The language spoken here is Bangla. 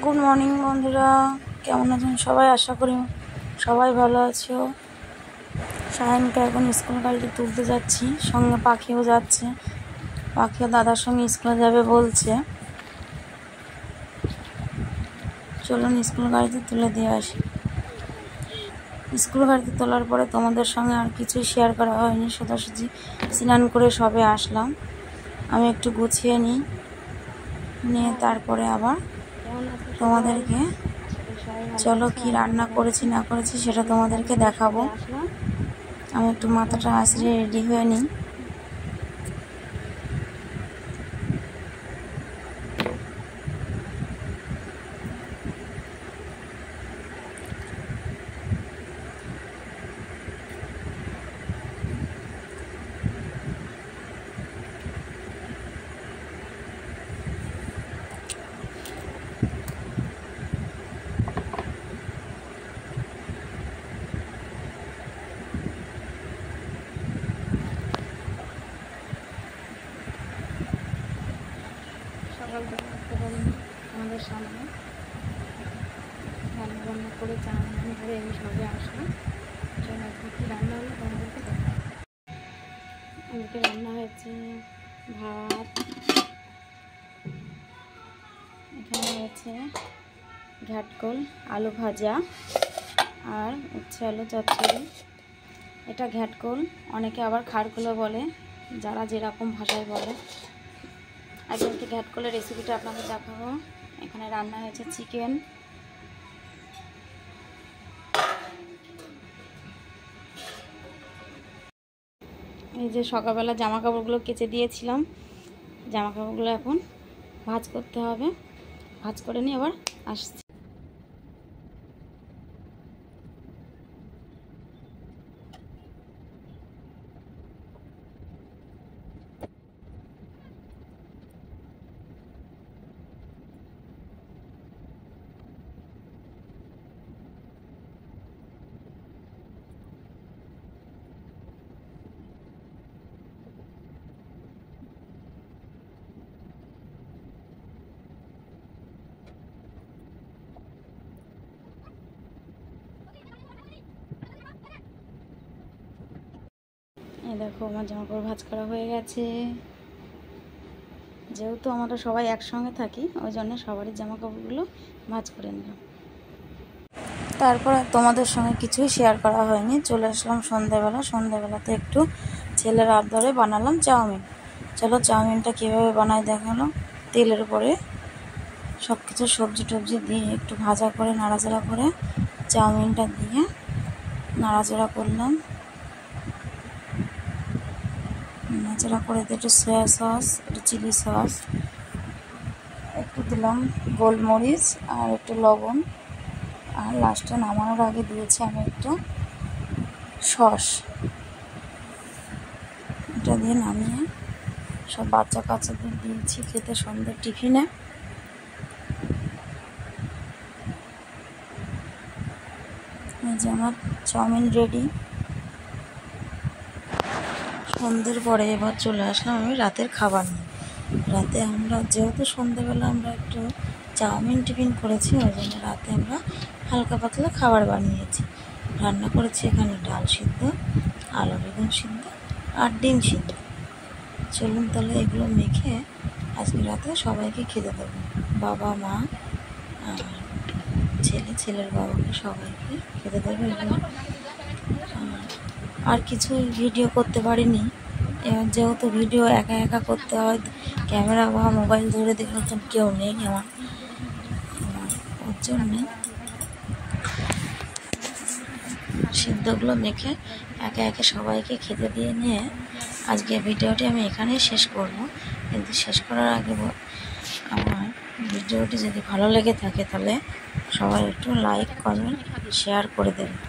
গুড মর্নিং বন্ধুরা, কেমন আছেন সবাই? আশা করি সবাই ভালো আছো। সায়নকে এখন স্কুল গাড়িতে তুলতে যাচ্ছি, সঙ্গে পাখিও যাচ্ছে। পাখিও দাদার সঙ্গে স্কুলে যাবে বলছে। চলুন স্কুল গাড়িতে তুলে দিয়ে আসি। স্কুল গাড়িতে তোলার পরে তোমাদের সঙ্গে আর কিছুই শেয়ার করা হয়নি, সোজাসুজি স্নান করে সবে আসলাম। আমি একটু গুছিয়ে নিয়ে তারপরে আবার তোমাদেরকে চলো কি রান্না করেছি না করেছি সেটা তোমাদেরকে দেখাবো। আমি একটু মাথাটা আঁচড়ে রেডি হয়ে নিই। সকাল থেকে আসতে পারিনি আমাদের সামনে, রান্না করে চান করে আমি সবে আসলাম। চলো আজকে কী রান্না হলো তোমাদেরকে দেখাবো। আজকে রান্না হয়েছে ভাত, এখানে হয়েছে ঘাটকোল আলু ভাজা, আর হচ্ছে আলু চচ্চড়ি। এটা ঘাটকোল, অনেকে আবার খাড়কুলো বলে, যারা যেরকম ভাষায় বলে। আজকে ঘাটকোলের রেসিপিটা আপনাদের দেখাবো। এখানে রান্না হয়েছে চিকেন, এই যে সকালবেলা জামা কাপড়গুলো কেচে দিয়েছিলাম, জামা কাপড়গুলো এখন ভাঁজ করতে হবে। ভাঁজ করে নিয়ে আবার আসছি। এই দেখো আমার জামা কাপড় ভাঁজ করা হয়ে গেছে। যেহেতু আমরা সবাই একসঙ্গে থাকি, ওই জন্য সবারই জামা কাপড়গুলো ভাঁজ করে নিলাম। তারপর তোমাদের সঙ্গে কিছুই শেয়ার করা হয়নি। চলে আসলাম সন্ধ্যাবেলাতে একটু ছেলের আবদারে বানালাম চাউমিন। চলো চাউমিনটা কীভাবে বানায় দেখালো। তেলের উপরে সব কিছু সবজি টবজি দিয়ে একটু ভাজা করে নাড়াচাড়া করে চাউমিনটা দিয়ে নাড়াচাড়া করলাম। নাড়াচাড়া করে দিয়ে একটু সয়া সস, একটু চিলি সস, একটু দিলাম গোলমরিচ আর একটু লবণ, আর লাস্টে নামানোর আগে দিয়েছি আমি একটু সস। এটা দিয়ে নামিয়ে সব বাচ্চা কাচ্চাদের দিয়েছি খেতে সন্ধ্যের টিফিনে। এই যে আমার চাউমিন রেডি। সন্ধ্যের পরে এবার চলে আসলাম আমি রাতের খাবার নিয়ে। রাতে আমরা যেহেতু সন্ধ্যেবেলা আমরা একটু চাউমিন টিফিন করেছি, ওই জন্য রাতে আমরা হালকা পাতলা খাবার বানিয়েছি। রান্না করেছি এখানে ডাল সিদ্ধ, আলু বেগুন সিদ্ধ আর ডিম সিদ্ধ। চলুন তাহলে এগুলো মেখে আজকে রাতে সবাইকে খেতে দেবো। বাবা মা আর ছেলের বাবাকে সবাইকে খেতে দেবে এগুলো। আর কিছু ভিডিও করতে পারিনি, যেহেতু ভিডিও একা একা করতে হয়, ক্যামেরা বা মোবাইল ধরে দেখার মতন কেউ নেই আমার, ওর জন্যে সিদ্ধগুলো মেখে একে একে সবাইকে খেতে দিয়ে নিয়ে আজকে ভিডিওটি আমি এখানেই শেষ করব। কিন্তু শেষ করার আগে আমার ভিডিওটি যদি ভালো লেগে থাকে তাহলে সবাই একটু লাইক কমেন্ট শেয়ার করে দেবেন।